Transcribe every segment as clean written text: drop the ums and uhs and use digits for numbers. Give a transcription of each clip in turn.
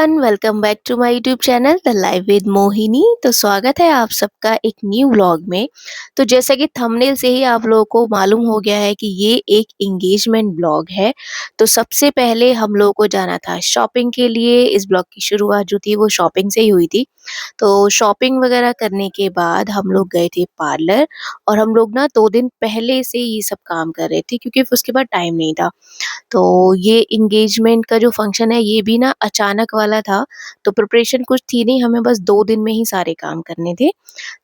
Everyone, welcome back to my YouTube channel the live with Mohini. तो स्वागत है आप सबका एक न्यू व्लॉग में। तो जैसा कि थंबनेल से ही आप लोगों को मालूम हो गया है कि ये एक एंगेजमेंट व्लॉग है। तो सबसे पहले हम लोगों को जाना था शॉपिंग के लिए। इस ब्लॉग की शुरुआत जो थी वो शॉपिंग से ही हुई थी। तो शॉपिंग वगैरह करने के बाद हम लोग गए थे पार्लर। और हम लोग ना 2 दिन पहले से ये सब काम कर रहे थे क्योंकि उसके बाद टाइम नहीं था। तो ये एंगेजमेंट का जो फंक्शन है ये भी ना अचानक वाला था। तो प्रिपरेशन कुछ थी नहीं, हमें बस 2 दिन में ही सारे काम करने थे।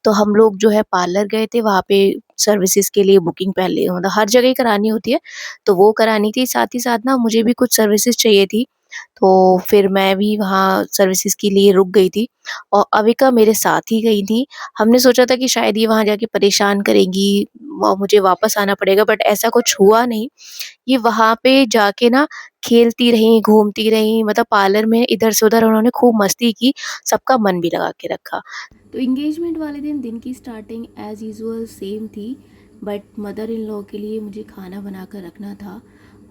तो हम लोग जो है पार्लर गए थे, वहाँ पे सर्विसेज़ के लिए बुकिंग पहले मतलब हर जगह ही करानी होती है, तो वो करानी थी। साथ ही साथ ना मुझे भी कुछ सर्विसेज़ चाहिए थी, तो फिर मैं भी वहाँ सर्विसेज़ के लिए रुक गई थी और अविका मेरे साथ ही गई थी। हमने सोचा था कि शायद ये वहाँ जाके परेशान करेंगी और मुझे वापस आना पड़ेगा, बट ऐसा कुछ हुआ नहीं। ये वहाँ पे जाके ना खेलती रहीं, घूमती रहीं, मतलब पार्लर में इधर से उधर उन्होंने खूब मस्ती की, सबका मन भी लगा के रखा। तो एंगेजमेंट वाले दिन की स्टार्टिंग एज़ यूजुअल सेम थी, बट मदर इन लॉ के लिए मुझे खाना बना कर रखना था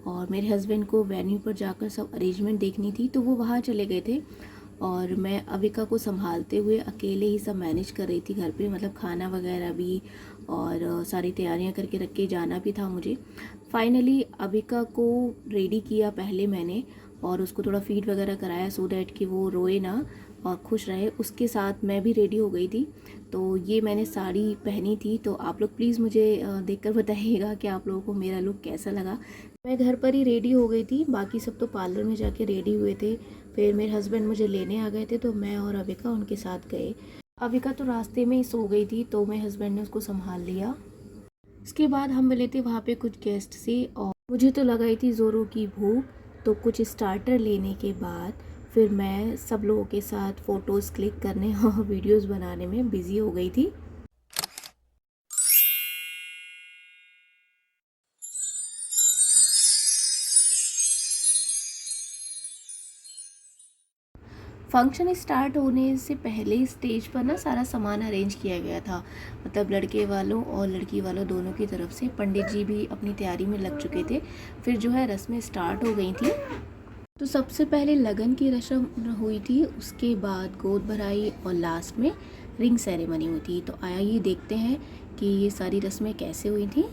और मेरे हस्बैंड को वेन्यू पर जाकर सब अरेंजमेंट देखनी थी, तो वो वहाँ चले गए थे और मैं अविका को संभालते हुए अकेले ही सब मैनेज कर रही थी घर पे, मतलब खाना वगैरह भी और सारी तैयारियां करके रख के जाना भी था मुझे। फाइनली अविका को रेडी किया पहले मैंने और उसको थोड़ा फीड वगैरह कराया सो दैट कि वो रोए ना और खुश रहे। उसके साथ मैं भी रेडी हो गई थी। तो ये मैंने साड़ी पहनी थी। तो आप लोग प्लीज़ मुझे देखकर बताइएगा कि आप लोगों को मेरा लुक कैसा लगा। मैं घर पर ही रेडी हो गई थी, बाकी सब तो पार्लर में जाके रेडी हुए थे। फिर मेरे हस्बैंड मुझे लेने आ गए थे, तो मैं और अविका उनके साथ गए। अविका तो रास्ते में ही सो गई थी, तो मेरे हस्बैंड ने उसको संभाल लिया। इसके बाद हम मिले थे वहाँ पे कुछ गेस्ट से और मुझे तो लगाई थी ज़ोरों की भूख। तो कुछ स्टार्टर लेने के बाद फिर मैं सब लोगों के साथ फ़ोटोज़ क्लिक करने और वीडियोज़ बनाने में बिज़ी हो गई थी। फंक्शन स्टार्ट होने से पहले स्टेज पर ना सारा सामान अरेंज किया गया था, मतलब लड़के वालों और लड़की वालों दोनों की तरफ से। पंडित जी भी अपनी तैयारी में लग चुके थे। फिर जो है रस्में स्टार्ट हो गई थी। तो सबसे पहले लगन की रस्म हुई थी, उसके बाद गोद भराई और लास्ट में रिंग सेरेमनी हुई थी। तो आइए देखते हैं कि ये सारी रस्में कैसे हुई थी।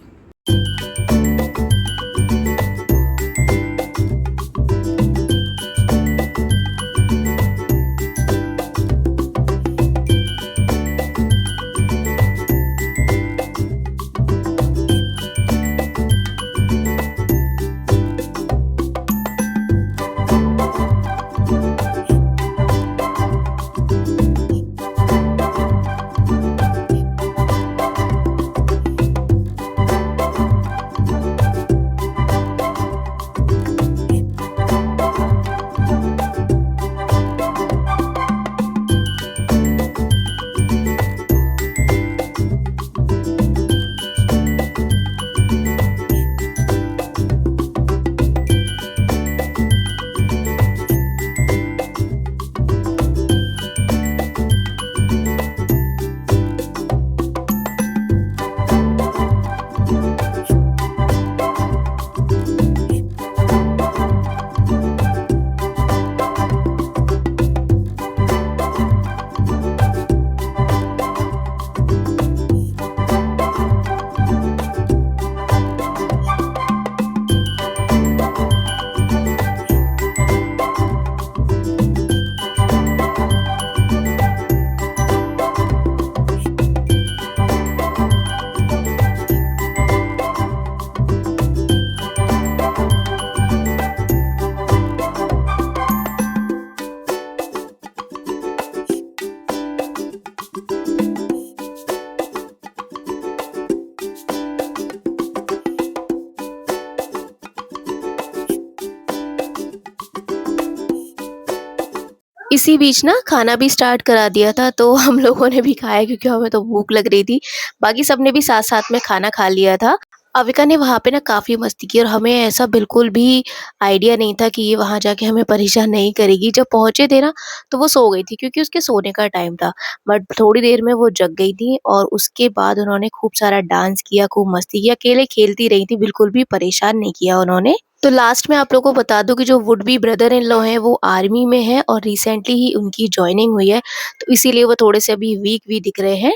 इसी बीच ना खाना भी स्टार्ट करा दिया था, तो हम लोगों ने भी खाया क्योंकि हमें तो भूख लग रही थी। बाकी सबने भी साथ-साथ में खाना खा लिया था। अविका ने वहाँ पे ना काफ़ी मस्ती की और हमें ऐसा बिल्कुल भी आइडिया नहीं था कि ये वहाँ जाके हमें परेशान नहीं करेगी। जब पहुँचे थे ना, तो वो सो गई थी क्योंकि उसके सोने का टाइम था। बट थोड़ी देर में वो जग गई थी और उसके बाद उन्होंने खूब सारा डांस किया, खूब मस्ती की, अकेले खेलती रही थी, बिल्कुल भी परेशान नहीं किया उन्होंने। तो लास्ट में आप लोगों को बता दूँ कि जो would be brother in law हैं वो आर्मी में हैं और रिसेंटली ही उनकी जॉइनिंग हुई है, तो इसीलिए वो थोड़े से अभी वीक भी दिख रहे हैं।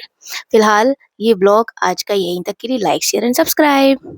फिलहाल ये ब्लॉग आज का यहीं तक के लिए। Like, share and subscribe.